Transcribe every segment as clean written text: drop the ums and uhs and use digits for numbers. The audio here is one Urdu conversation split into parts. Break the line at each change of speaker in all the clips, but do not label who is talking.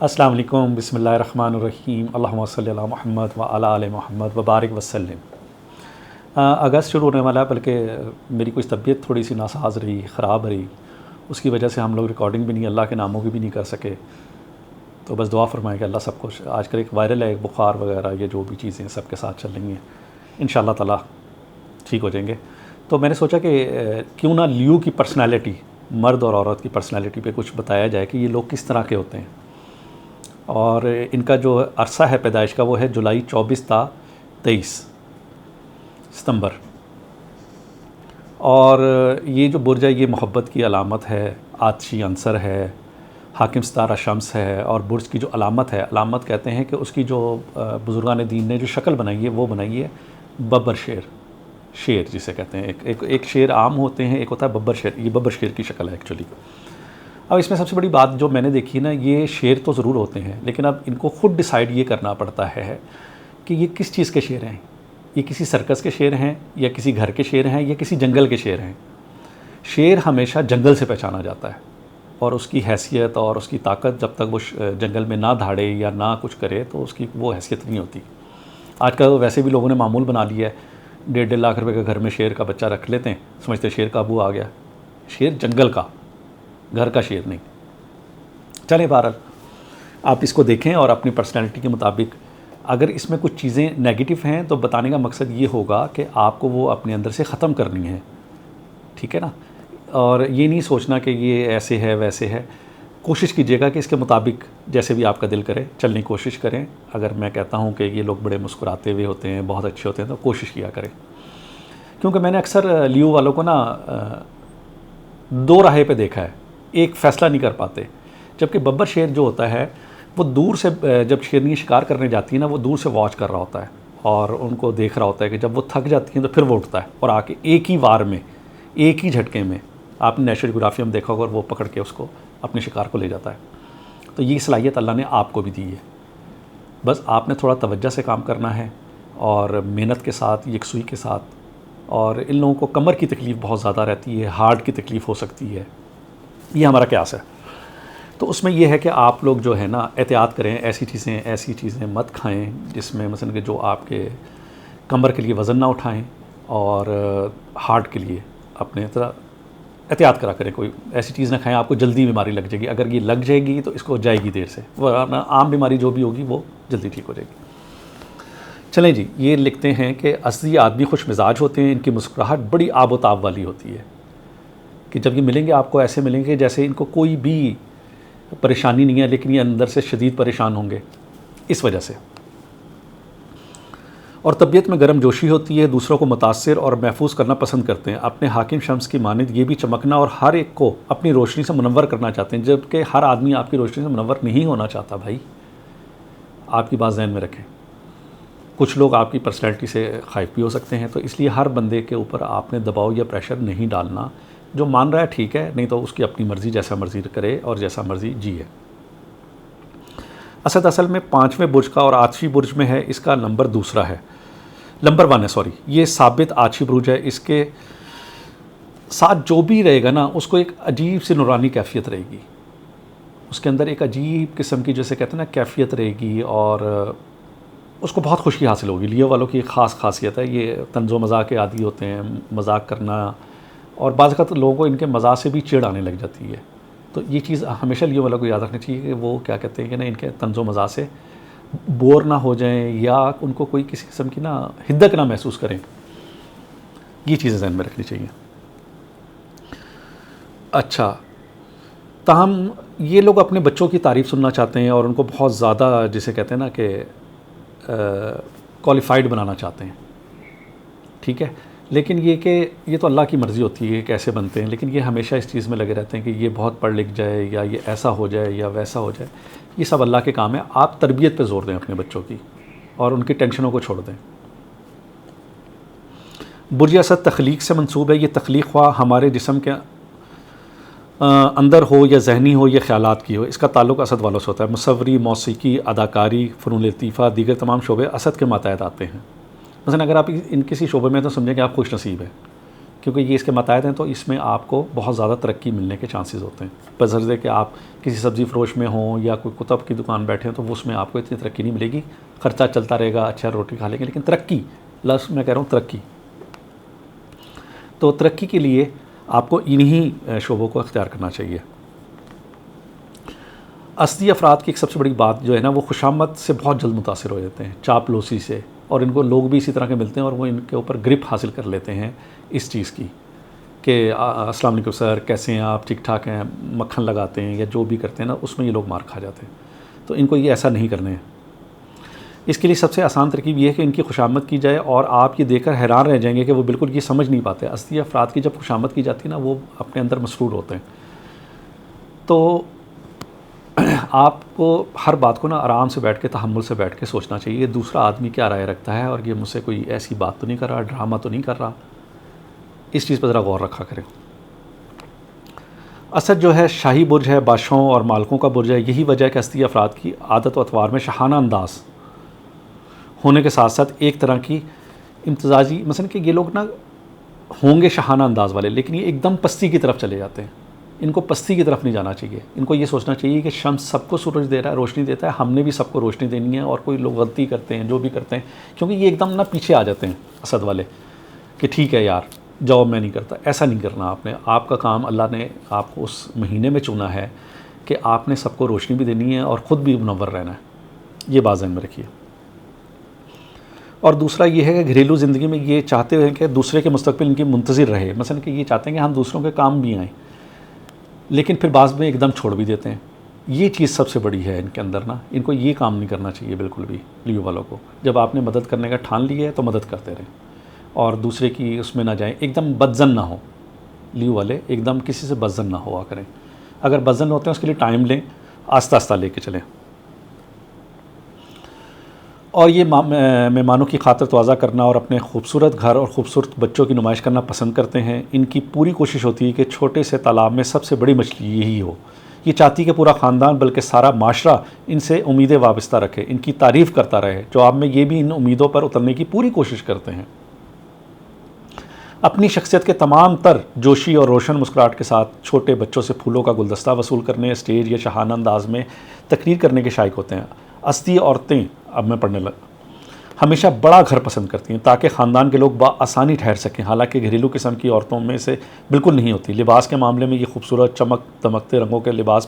السلام علیکم، بسم اللہ الرحمن الرحیم، اللہم صلی علی محمد وعلی آل محمد وبارک وسلم۔ اگست شروع ہونے والا ہے، بلکہ میری کچھ طبیعت تھوڑی سی ناساز رہی، خراب رہی، اس کی وجہ سے ہم لوگ ریکارڈنگ بھی نہیں، اللہ کے ناموں کی بھی نہیں کر سکے۔ تو بس دعا فرمائیں کہ اللہ سب کچھ، آج کل ایک وائرل ہے، ایک بخار وغیرہ، یہ جو بھی چیزیں سب کے ساتھ چل رہی ہیں، انشاءاللہ تعالیٰ ٹھیک ہو جائیں گے۔ تو میں نے سوچا کہ کیوں نہ لیو کی پرسنالٹی، مرد اور عورت کی پرسنالٹی پہ کچھ بتایا جائے کہ یہ لوگ کس طرح کے ہوتے ہیں۔ اور ان کا جو عرصہ ہے پیدائش کا وہ ہے جولائی 24 تا 23 ستمبر۔ اور یہ جو برج ہے یہ محبت کی علامت ہے، آتشی عنصر ہے، حاکم ستارہ شمس ہے، اور برج کی جو علامت ہے، علامت کہتے ہیں کہ اس کی جو بزرگان دین نے جو شکل بنائی ہے وہ بنائی ہے ببر شیر، شیر جسے کہتے ہیں، ایک شیر عام ہوتے ہیں، ایک ہوتا ہے ببر شیر، یہ ببر شیر کی شکل ہے ایکچولی۔ اب اس میں سب سے بڑی بات جو میں نے دیکھی نا، یہ شیر تو ضرور ہوتے ہیں، لیکن اب ان کو خود ڈیسائیڈ یہ کرنا پڑتا ہے کہ یہ کس چیز کے شیر ہیں، یہ کسی سرکس کے شیر ہیں، یا کسی گھر کے شیر ہیں، یا کسی جنگل کے شیر ہیں۔ شیر ہمیشہ جنگل سے پہچانا جاتا ہے، اور اس کی حیثیت اور اس کی طاقت جب تک وہ جنگل میں نہ دھاڑے یا نہ کچھ کرے تو اس کی وہ حیثیت نہیں ہوتی۔ آج کل ویسے بھی لوگوں نے معمول بنا لیا ہے، 1.5 لاکھ روپے کا گھر میں شیر کا بچہ رکھ لیتے ہیں، سمجھتے شیر قابو آ گیا۔ شیر جنگل کا، گھر کا شیر نہیں۔ چلیں بہرحال آپ اس کو دیکھیں اور اپنی پرسنالٹی کے مطابق، اگر اس میں کچھ چیزیں نیگیٹو ہیں تو بتانے کا مقصد یہ ہوگا کہ آپ کو وہ اپنے اندر سے ختم کرنی ہے، ٹھیک ہے نا؟ اور یہ نہیں سوچنا کہ یہ ایسے ہے ویسے ہے۔ کوشش کیجیے گا کہ اس کے مطابق جیسے بھی آپ کا دل کرے چلنے کی کوشش کریں۔ اگر میں کہتا ہوں کہ یہ لوگ بڑے مسکراتے ہوئے ہوتے ہیں، بہت اچھے ہوتے ہیں، تو کوشش کیا کریں، کیونکہ میں نے اکثر لیو والوں کو نا دو راہے پہ دیکھا ہے، ایک فیصلہ نہیں کر پاتے۔ جبکہ ببر شیر جو ہوتا ہے وہ دور سے، جب شیرنی شکار کرنے جاتی ہے نا، وہ دور سے واچ کر رہا ہوتا ہے اور ان کو دیکھ رہا ہوتا ہے کہ جب وہ تھک جاتی ہیں تو پھر وہ اٹھتا ہے اور آ کے ایک ہی وار میں، ایک ہی جھٹکے میں، آپ نے نیشنل جغرافی میں دیکھا ہوگا، اور وہ پکڑ کے اس کو اپنے شکار کو لے جاتا ہے۔ تو یہ صلاحیت اللہ نے آپ کو بھی دی ہے، بس آپ نے تھوڑا توجہ سے کام کرنا ہے اور محنت کے ساتھ، یکسوئی کے ساتھ۔ اور ان لوگوں کو کمر کی تکلیف بہت زیادہ رہتی ہے، ہارٹ کی تکلیف ہو سکتی ہے، یہ ہمارا قیاس ہے۔ تو اس میں یہ ہے کہ آپ لوگ جو ہے نا احتیاط کریں، ایسی چیزیں مت کھائیں جس میں مثلا کہ جو آپ کے کمر کے لیے وزن نہ اٹھائیں، اور ہارٹ کے لیے اپنے طرح احتیاط کرا کریں، کوئی ایسی چیز نہ کھائیں آپ کو جلدی بیماری لگ جائے گی۔ اگر یہ لگ جائے گی تو اس کو جائے گی دیر سے، ورنہ عام بیماری جو بھی ہوگی وہ جلدی ٹھیک ہو جائے گی۔ چلیں جی، یہ لکھتے ہیں کہ اصلی آدمی خوش مزاج ہوتے ہیں، ان کی مسکراہٹ بڑی آب و تاب والی ہوتی ہے، کہ جب یہ ملیں گے آپ کو ایسے ملیں گے جیسے ان کو کوئی بھی پریشانی نہیں ہے، لیکن یہ اندر سے شدید پریشان ہوں گے اس وجہ سے۔ اور طبیعت میں گرم جوشی ہوتی ہے، دوسروں کو متاثر اور محفوظ کرنا پسند کرتے ہیں، اپنے حاکم شمس کی مانند یہ بھی چمکنا اور ہر ایک کو اپنی روشنی سے منور کرنا چاہتے ہیں، جبکہ ہر آدمی آپ کی روشنی سے منور نہیں ہونا چاہتا بھائی، آپ کی بات ذہن میں رکھیں۔ کچھ لوگ آپ کی پرسنالٹی سے خائف بھی ہو سکتے ہیں، تو اس لیے ہر بندے کے اوپر آپ نے دباؤ یا پریشر نہیں ڈالنا۔ جو مان رہا ہے ٹھیک ہے، نہیں تو اس کی اپنی مرضی، جیسا مرضی کرے اور جیسا مرضی جیے۔ اسد اصل میں 5ویں برج کا اور آتشی برج میں ہے، اس کا نمبر 2 ہے، نمبر 1 ہے، سوری، یہ ثابت آتشی برج ہے۔ اس کے ساتھ جو بھی رہے گا نا، اس کو ایک عجیب سی نورانی کیفیت رہے گی، اس کے اندر ایک عجیب قسم کی جیسے کہتے ہیں نا کیفیت رہے گی، اور اس کو بہت خوشی حاصل ہوگی۔ لیو والوں کی ایک خاص خاصیت ہے، یہ طنز و مزاح کے عادی ہوتے ہیں، مذاق کرنا، اور بعض اوقات لوگوں کو ان کے مزاح سے بھی چڑ آنے لگ جاتی ہے۔ تو یہ چیز ہمیشہ لیو والوں کو یاد رکھنی چاہیے کہ وہ کیا کہتے ہیں کہ نا ان کے طنز و مزاح سے بور نہ ہو جائیں، یا ان کو کوئی کسی قسم کی نا ہدک نہ محسوس کریں، یہ چیزیں ذہن میں رکھنی چاہیے۔ اچھا، تاہم یہ لوگ اپنے بچوں کی تعریف سننا چاہتے ہیں اور ان کو بہت زیادہ جسے کہتے ہیں نا کہ کوالیفائڈ بنانا چاہتے ہیں، ٹھیک ہے، لیکن یہ کہ یہ تو اللہ کی مرضی ہوتی ہے کیسے بنتے ہیں، لیکن یہ ہمیشہ اس چیز میں لگے رہتے ہیں کہ یہ بہت پڑھ لکھ جائے، یا یہ ایسا ہو جائے یا ویسا ہو جائے۔ یہ سب اللہ کے کام ہے، آپ تربیت پہ زور دیں اپنے بچوں کی، اور ان کی ٹینشنوں کو چھوڑ دیں۔ برج اسد تخلیق سے منسوب ہے، یہ تخلیق خواہ ہمارے جسم کے اندر ہو یا ذہنی ہو یا خیالات کی ہو، اس کا تعلق اسد والوں سے ہوتا ہے۔ مصوری، موسیقی، اداکاری، فنون لطیفہ، دیگر تمام شعبے اسد کے ماتحت آتے ہیں۔ مثلا اگر آپ ان کسی شعبے میں تو سمجھیں کہ آپ خوش نصیب ہیں، کیونکہ یہ اس کے متحد ہیں، تو اس میں آپ کو بہت زیادہ ترقی ملنے کے چانسز ہوتے ہیں، بظرض کہ آپ کسی سبزی فروش میں ہوں یا کوئی کتب کی دکان بیٹھے ہیں، تو وہ اس میں آپ کو اتنی ترقی نہیں ملے گی. خرچہ چلتا رہے گا، اچھا روٹی کھا لیں گے، لیکن ترقی، لفظ میں کہہ رہا ہوں ترقی. تو ترقی کے لیے آپ کو انہی شعبوں کو اختیار کرنا چاہیے. اصلی افراد کی ایک سب سے بڑی بات جو ہے نا، وہ خوشامد سے بہت جلد متاثر ہو جاتے ہیں، چاپلوسی سے، اور ان کو لوگ بھی اسی طرح کے ملتے ہیں اور وہ ان کے اوپر گرپ حاصل کر لیتے ہیں اس چیز کی کہ السلام علیکم سر، کیسے ہیں آپ، ٹھیک ٹھاک ہیں، مکھن لگاتے ہیں یا جو بھی کرتے ہیں نا، اس میں یہ لوگ مار کھا جاتے ہیں. تو ان کو یہ ایسا نہیں کرنے ہیں. اس کے لیے سب سے آسان ترکیب یہ ہے کہ ان کی خوشامد کی جائے، اور آپ یہ دیکھ کر حیران رہ جائیں گے کہ وہ بالکل یہ سمجھ نہیں پاتے. اصلی افراد کی جب خوشامد کی جاتی ہے نا، وہ اپنے اندر مسرور ہوتے ہیں. تو آپ کو ہر بات کو نا آرام سے بیٹھ کے، تحمل سے بیٹھ کے سوچنا چاہیے، دوسرا آدمی کیا رائے رکھتا ہے، اور یہ مجھ سے کوئی ایسی بات تو نہیں کر رہا، ڈرامہ تو نہیں کر رہا. اس چیز پر ذرا غور رکھا کریں. اسد جو ہے شاہی برج ہے، بادشاہوں اور مالکوں کا برج ہے. یہی وجہ ہے کہ اصلی افراد کی عادت و اطوار میں شاہانہ انداز ہونے کے ساتھ ساتھ ایک طرح کی امتزاجی، مثلا کہ یہ لوگ نا ہوں گے شاہانہ انداز والے، لیکن یہ ایک دم پستی کی طرف چلے جاتے ہیں. ان کو پستی کی طرف نہیں جانا چاہیے. ان کو یہ سوچنا چاہیے کہ شمس سب کو سورج دے رہا ہے، روشنی دیتا ہے، ہم نے بھی سب کو روشنی دینی ہے. اور کوئی لوگ غلطی کرتے ہیں، جو بھی کرتے ہیں، کیونکہ یہ ایک دم نا پیچھے آ جاتے ہیں اسد والے کہ ٹھیک ہے یار جاؤ، میں نہیں کرتا. ایسا نہیں کرنا آپ نے. آپ کا کام، اللہ نے آپ کو اس مہینے میں چنا ہے کہ آپ نے سب کو روشنی بھی دینی ہے اور خود بھی منور رہنا ہے. یہ بات ذہن میں رکھیے. اور دوسرا یہ ہے کہ گھریلو زندگی میں یہ چاہتے ہیں کہ دوسرے کے مستقبل ان کی منتظر رہے. مثلا کہ یہ چاہتے ہیں کہ ہم دوسروں کے کام بھی آئیں، لیکن پھر بعض میں ایک دم چھوڑ بھی دیتے ہیں. یہ چیز سب سے بڑی ہے ان کے اندر نا. ان کو یہ کام نہیں کرنا چاہیے بالکل بھی. لیو والوں کو جب آپ نے مدد کرنے کا ٹھان لیا ہے تو مدد کرتے رہیں، اور دوسرے کی اس میں نہ جائیں. ایک دم بدزن نہ ہو لیو والے، ایک دم کسی سے بدزن نہ ہوا کریں. اگر بدزن ہوتے ہیں اس کے لیے ٹائم لیں، آہستہ آہستہ لے کے چلیں. اور یہ مہمانوں کی خاطر تواضع کرنا اور اپنے خوبصورت گھر اور خوبصورت بچوں کی نمائش کرنا پسند کرتے ہیں. ان کی پوری کوشش ہوتی ہے کہ چھوٹے سے تالاب میں سب سے بڑی مچھلی یہی ہو. یہ چاہتی کہ پورا خاندان بلکہ سارا معاشرہ ان سے امیدیں وابستہ رکھے، ان کی تعریف کرتا رہے. جواب میں یہ بھی ان امیدوں پر اترنے کی پوری کوشش کرتے ہیں. اپنی شخصیت کے تمام تر جوشی اور روشن مسکراہٹ کے ساتھ چھوٹے بچوں سے پھولوں کا گلدستہ وصول کرنے، اسٹیج یا شاہانہ انداز میں تقریر کرنے کے شائق ہوتے ہیں. اصلی عورتیں، اب میں پڑھنے لگا، ہمیشہ بڑا گھر پسند کرتی ہیں تاکہ خاندان کے لوگ بآسانی ٹھہر سکیں. حالانکہ گھریلو قسم کی عورتوں میں سے بالکل نہیں ہوتی. لباس کے معاملے میں یہ خوبصورت چمک دمکتے رنگوں کے لباس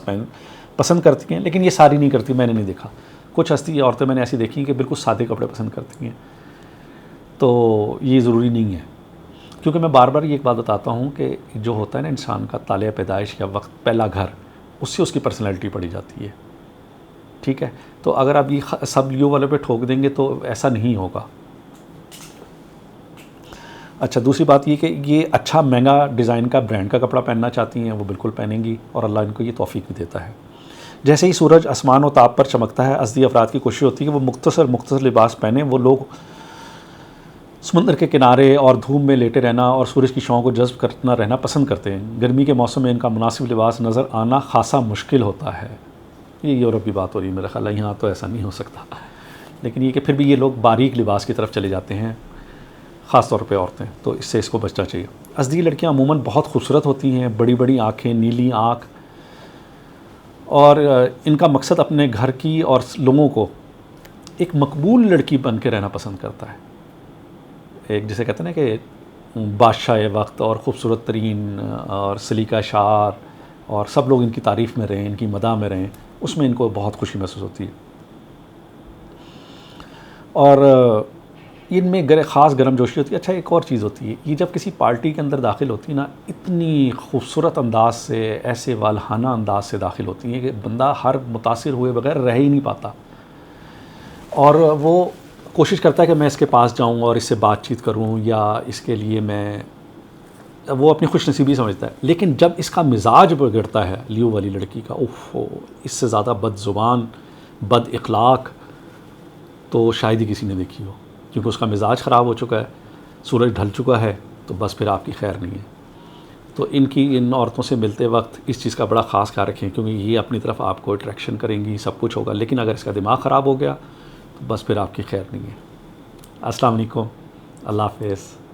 پسند کرتی ہیں، لیکن یہ ساری نہیں کرتی. میں نے نہیں دیکھا. کچھ اصلی عورتیں میں نے ایسی دیکھی ہیں کہ بالکل سادے کپڑے پسند کرتی ہیں. تو یہ ضروری نہیں ہے، کیونکہ میں بار بار یہ ایک بات بتاتا ہوں کہ جو ہوتا ہے نا انسان کا طالع پیدائش یا وقت، پہلا گھر، اس سے اس کی پرسنالٹی پڑی جاتی ہے. ٹھیک ہے، تو اگر آپ یہ سب لیو والے پہ ٹھوک دیں گے تو ایسا نہیں ہوگا. اچھا، دوسری بات یہ کہ یہ اچھا مہنگا ڈیزائن کا برانڈ کا کپڑا پہننا چاہتی ہیں، وہ بالکل پہنیں گی، اور اللہ ان کو یہ توفیق بھی دیتا ہے. جیسے ہی سورج آسمان و تاب پر چمکتا ہے، اصلی افراد کی کوشش ہوتی ہے کہ وہ مختصر لباس پہنیں. وہ لوگ سمندر کے کنارے اور دھوپ میں لیٹے رہنا اور سورج کی شعاؤں کو جذب کرنا رہنا پسند کرتے ہیں. گرمی کے موسم میں ان کا مناسب لباس نظر آنا خاصا مشکل ہوتا ہے. یہ یورپ کی بات ہو رہی ہے میرا خیال ہے، یہاں تو ایسا نہیں ہو سکتا. لیکن یہ کہ پھر بھی یہ لوگ باریک لباس کی طرف چلے جاتے ہیں، خاص طور پہ عورتیں، تو اس سے اس کو بچنا چاہیے. اصلی لڑکیاں عموماً بہت خوبصورت ہوتی ہیں، بڑی بڑی آنکھیں، نیلی آنکھ، اور ان کا مقصد اپنے گھر کی اور لوگوں کو ایک مقبول لڑکی بن کے رہنا پسند کرتا ہے. ایک جسے کہتے ہیں نا کہ بادشاہ وقت اور خوبصورت ترین اور سلیقہ شعر، اور سب لوگ ان کی تعریف میں رہیں، ان کی مداح میں رہیں، اس میں ان کو بہت خوشی محسوس ہوتی ہے. اور ان میں خاص گرم جوشی ہوتی ہے. اچھا، ایک اور چیز ہوتی ہے، یہ جب کسی پارٹی کے اندر داخل ہوتی ہے نا، اتنی خوبصورت انداز سے، ایسے والہانہ انداز سے داخل ہوتی ہیں کہ بندہ ہر متاثر ہوئے بغیر رہ ہی نہیں پاتا، اور وہ کوشش کرتا ہے کہ میں اس کے پاس جاؤں اور اس سے بات چیت کروں، یا اس کے لیے وہ اپنی خوش نصیبی سمجھتا ہے. لیکن جب اس کا مزاج بگڑتا ہے لیو والی لڑکی کا، اس سے زیادہ بد زبان، بد اخلاق تو شاید ہی کسی نے دیکھی ہو. کیونکہ اس کا مزاج خراب ہو چکا ہے، سورج ڈھل چکا ہے، تو بس پھر آپ کی خیر نہیں ہے. تو ان عورتوں سے ملتے وقت اس چیز کا بڑا خاص خیال رکھیں، کیونکہ یہ اپنی طرف آپ کو اٹریکشن کریں گی، سب کچھ ہوگا. لیکن اگر اس کا دماغ خراب ہو گیا تو بس پھر آپ کی خیر نہیں ہے. السلام علیکم، اللہ حافظ.